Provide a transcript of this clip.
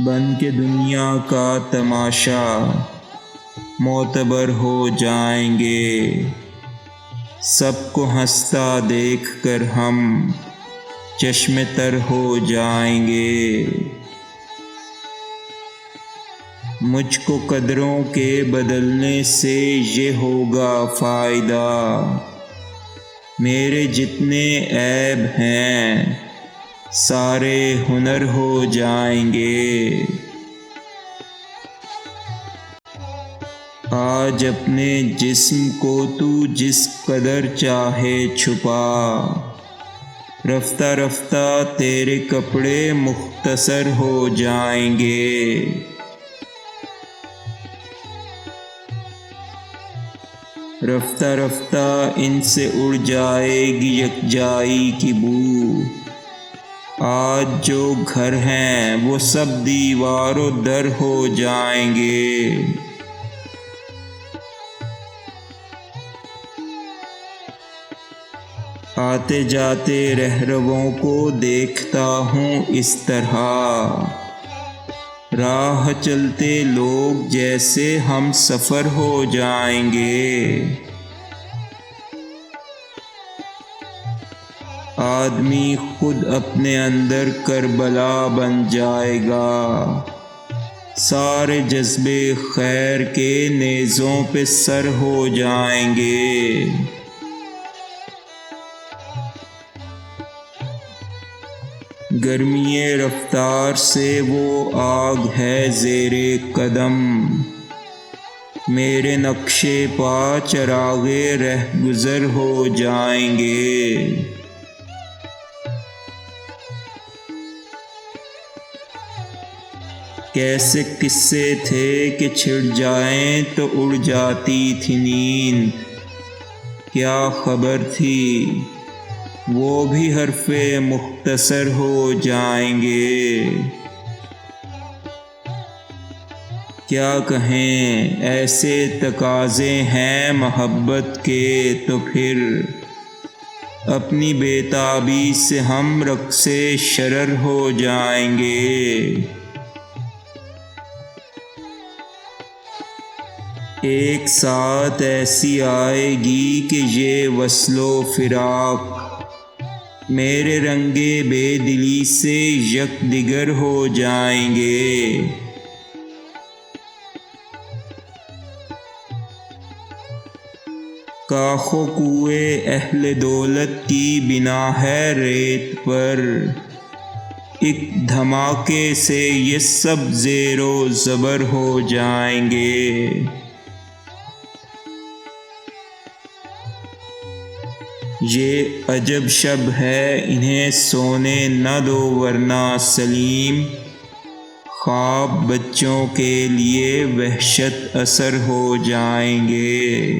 بن کے دنیا کا تماشا معتبر ہو جائیں گے، سب کو ہنستا دیکھ کر ہم چشم تر ہو جائیں گے۔ مجھ کو قدروں کے بدلنے سے یہ ہوگا فائدہ، میرے جتنے عیب ہیں سارے ہنر ہو جائیں گے۔ آج اپنے جسم کو تو جس قدر چاہے چھپا، رفتہ رفتہ تیرے کپڑے مختصر ہو جائیں گے۔ رفتہ رفتہ ان سے اڑ جائے گی یکجائی کی بو، آج جو گھر ہیں وہ سب دیوار و در ہو جائیں گے۔ آتے جاتے رہرووں کو دیکھتا ہوں اس طرح، راہ چلتے لوگ جیسے ہم سفر ہو جائیں گے۔ آدمی خود اپنے اندر کربلا بن جائے گا، سارے جذبے خیر کے نیزوں پہ سر ہو جائیں گے۔ گرمی رفتار سے وہ آگ ہے زیر قدم، میرے نقش پا چراغ رہ گزر ہو جائیں گے۔ کیسے قصے تھے کہ چھڑ جائیں تو اڑ جاتی تھی نیند، کیا خبر تھی وہ بھی حرف مختصر ہو جائیں گے۔ کیا کہیں ایسے تقاضے ہیں محبت کے، تو پھر اپنی بےتابی سے ہم رقص شرر ہو جائیں گے۔ ایک ساتھ ایسی آئے گی کہ یہ وصل و فراق میرے رنگ بے دلی سے یک دیگر ہو جائیں گے۔ کاخ و کوئے اہل دولت کی بنا ہے ریت پر، ایک دھماکے سے یہ سب زیر و زبر ہو جائیں گے۔ یہ عجب شب ہے انہیں سونے نہ دو ورنہ سلیم، خواب بچوں کے لیے وحشت اثر ہو جائیں گے۔